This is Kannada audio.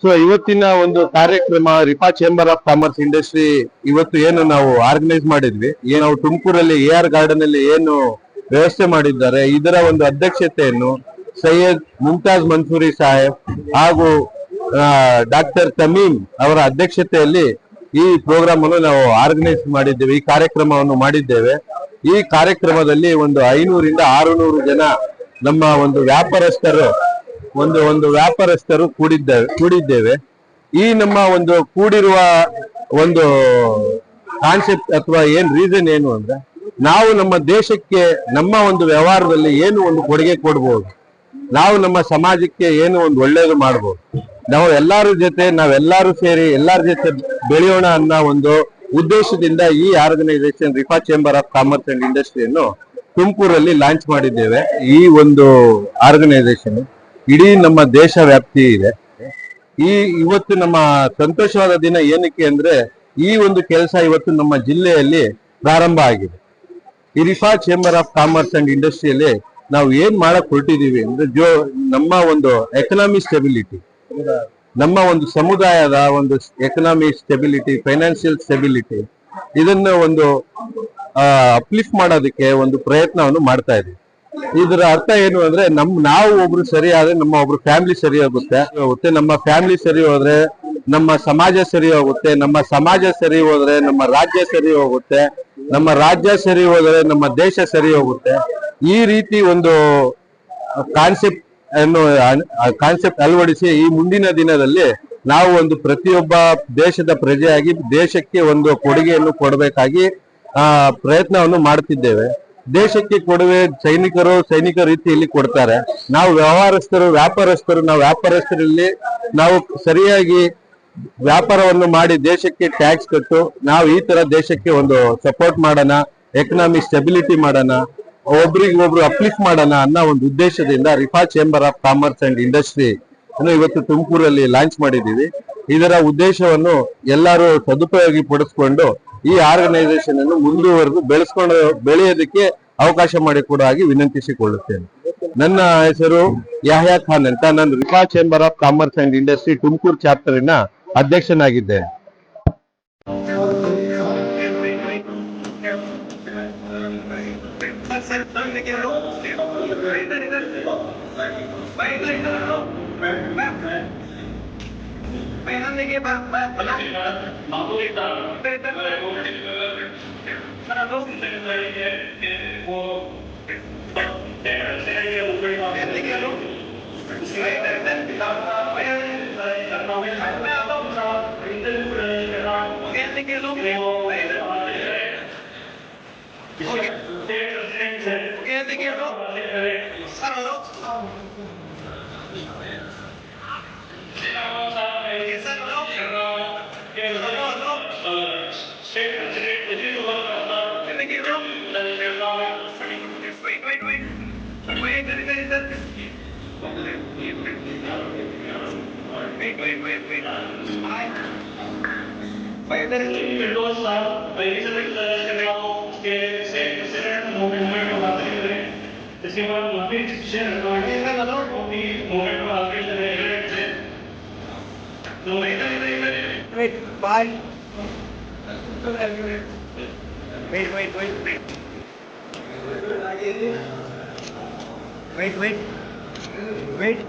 ಸೊ ಇವತ್ತಿನ ಒಂದು ಕಾರ್ಯಕ್ರಮ ರಿಫಾ ಚೇಂಬರ್ ಆಫ್ ಕಾಮರ್ಸ್ ಇಂಡಸ್ಟ್ರಿ ಇವತ್ತು ಏನು ನಾವು ಆರ್ಗನೈಸ್ ಮಾಡಿದ್ವಿ, ನಾವು ತುಮಕೂರಲ್ಲಿ AR ಗಾರ್ಡನ್ ಅಲ್ಲಿ ಏನು ವ್ಯವಸ್ಥೆ ಮಾಡಿದ್ದಾರೆ, ಇದರ ಒಂದು ಅಧ್ಯಕ್ಷತೆಯನ್ನು ಸೈಯದ್ ಮುಮ್ತಾಜ್ ಮನ್ಸೂರಿ ಸಾಹೇಬ್ ಹಾಗೂ ಡಾಕ್ಟರ್ ತಮೀಮ್ ಅವರ ಅಧ್ಯಕ್ಷತೆಯಲ್ಲಿ ಈ ಪ್ರೋಗ್ರಾಮ್ ಅನ್ನು ನಾವು ಆರ್ಗನೈಸ್ ಮಾಡಿದ್ದೇವೆ, ಈ ಕಾರ್ಯಕ್ರಮವನ್ನು ಮಾಡಿದ್ದೇವೆ. ಈ ಕಾರ್ಯಕ್ರಮದಲ್ಲಿ ಒಂದು 500 ರಿಂದ 600 ಜನ ನಮ್ಮ ಒಂದು ವ್ಯಾಪಾರಸ್ಥರು ಕೂಡಿದ್ದೇವೆ. ಈ ನಮ್ಮ ಒಂದು ಕೂಡಿರುವ ಒಂದು ಕಾನ್ಸೆಪ್ಟ್ ಅಥವಾ ರೀಸನ್ ಏನು ಅಂದ್ರೆ, ನಾವು ನಮ್ಮ ದೇಶಕ್ಕೆ ನಮ್ಮ ಒಂದು ವ್ಯವಹಾರದಲ್ಲಿ ಏನು ಒಂದು ಕೊಡುಗೆ ಕೊಡ್ಬೋದು, ನಾವು ನಮ್ಮ ಸಮಾಜಕ್ಕೆ ಏನು ಒಂದು ಒಳ್ಳೇದು ಮಾಡ್ಬೋದು, ನಾವು ನಾವೆಲ್ಲರೂ ಸೇರಿ ಎಲ್ಲರ ಜೊತೆ ಬೆಳೆಯೋಣ ಅನ್ನೋ ಒಂದು ಉದ್ದೇಶದಿಂದ ಈ organisation Rifa chamber of commerce and ಇಂಡಸ್ಟ್ರಿಯನ್ನು ತುಮಕೂರಲ್ಲಿ ಲಾಂಚ್ ಮಾಡಿದ್ದೇವೆ. ಈ ಒಂದು ಆರ್ಗನೈಸೇಷನ್ ಇಡೀ ನಮ್ಮ ದೇಶ ವ್ಯಾಪ್ತಿ ಇದೆ. ಇವತ್ತು ನಮ್ಮ ಸಂತೋಷವಾದ ದಿನ ಏನಕ್ಕೆ ಅಂದ್ರೆ, ಈ ಒಂದು ಕೆಲಸ ಇವತ್ತು ನಮ್ಮ ಜಿಲ್ಲೆಯಲ್ಲಿ ಪ್ರಾರಂಭ ಆಗಿದೆ. ಈ ರಿಫಾ ಚೇಂಬರ್ ಆಫ್ ಕಾಮರ್ಸ್ ಅಂಡ್ ಇಂಡಸ್ಟ್ರಿಯಲ್ಲಿ ನಾವು ಏನ್ ಮಾಡಕ್ ಹೊರಟಿದೀವಿ ಅಂದ್ರೆ, ನಮ್ಮ ಒಂದು ಎಕನಾಮಿ ಸ್ಟೆಬಿಲಿಟಿ, ನಮ್ಮ ಒಂದು ಸಮುದಾಯದ ಒಂದು ಎಕನಾಮಿ ಸ್ಟೆಬಿಲಿಟಿ, ಫೈನಾನ್ಷಿಯಲ್ ಸ್ಟೆಬಿಲಿಟಿ, ಇದನ್ನ ಒಂದು ಅಪ್ಲಿಫ್ಟ್ ಮಾಡೋದಕ್ಕೆ ಒಂದು ಪ್ರಯತ್ನವನ್ನು ಮಾಡ್ತಾ ಇದೀವಿ. ಇದರ ಅರ್ಥ ಏನು ಅಂದ್ರೆ, ನಾವು ಒಬ್ರು ಸರಿ ಆದ್ರೆ ನಮ್ಮ ಒಬ್ರು ಫ್ಯಾಮಿಲಿ ಸರಿ ಹೋಗುತ್ತೆ, ನಮ್ಮ ಫ್ಯಾಮಿಲಿ ಸರಿ ಹೋದ್ರೆ ನಮ್ಮ ಸಮಾಜ ಸರಿ ಹೋಗುತ್ತೆ, ನಮ್ಮ ಸಮಾಜ ಸರಿ ಹೋದ್ರೆ ನಮ್ಮ ರಾಜ್ಯ ಸರಿ ಹೋಗುತ್ತೆ, ನಮ್ಮ ರಾಜ್ಯ ಸರಿ ಹೋದ್ರೆ ನಮ್ಮ ದೇಶ ಸರಿ ಹೋಗುತ್ತೆ. ಈ ರೀತಿ ಒಂದು ಕಾನ್ಸೆಪ್ಟ್ ಅಳವಡಿಸಿ ಈ ಮುಂದಿನ ದಿನದಲ್ಲಿ ನಾವು ಒಂದು ಪ್ರತಿಯೊಬ್ಬ ದೇಶದ ಪ್ರಜೆಯಾಗಿ ದೇಶಕ್ಕೆ ಒಂದು ಕೊಡುಗೆಯನ್ನು ಕೊಡಬೇಕಾಗಿ ಪ್ರಯತ್ನವನ್ನು ಮಾಡ್ತಿದ್ದೇವೆ. ದೇಶಕ್ಕೆ ಕೊಡುಗೆ ಸೈನಿಕ ರೀತಿಯಲ್ಲಿ ಕೊಡ್ತಾರೆ. ನಾವು ವ್ಯಾಪಾರಸ್ಥರಲ್ಲಿ ನಾವು ಸರಿಯಾಗಿ ವ್ಯಾಪಾರವನ್ನು ಮಾಡಿ ದೇಶಕ್ಕೆ ಟ್ಯಾಕ್ಸ್ ಕಟ್ಟು ನಾವು ಈ ತರ ದೇಶಕ್ಕೆ ಒಂದು ಸಪೋರ್ಟ್ ಮಾಡೋಣ, ಎಕನಾಮಿ ಸ್ಟೆಬಿಲಿಟಿ ಮಾಡೋಣ, ಒಬ್ರಿಗೊಬ್ರು ಅಪ್ಲಿಫ್ಟ್ ಮಾಡೋಣ ಅನ್ನೋ ಒಂದು ಉದ್ದೇಶದಿಂದ Rifa chamber of commerce and industry ಅನ್ನು ಇವತ್ತು ತುಮಕೂರಲ್ಲಿ ಲಾಂಚ್ ಮಾಡಿದ್ದೀವಿ. ಇದರ ಉದ್ದೇಶವನ್ನು ಎಲ್ಲರೂ ಸದುಪಯೋಗಿ ಪಡಿಸ್ಕೊಂಡು ಈ ಆರ್ಗನೈಸೇಷನ್ ಅನ್ನು ಮುಂದುವರೆದು ಬೆಳೆಯೋದಕ್ಕೆ ಅವಕಾಶ ಮಾಡಿಕೊಡೋ ಹಾಗೆ ವಿನಂತಿಸಿಕೊಳ್ಳುತ್ತೇನೆ. ನನ್ನ ಹೆಸರು ಯಾಹ್ಯಾ ಖಾನ್ ಅಂತ. ನಾನು Rifa chamber of commerce and industry Tumakuru ಚಾಪ್ಟರ್ನ ಅಧ್ಯಕ್ಷನಾಗಿದ್ದೇನೆ. Wait.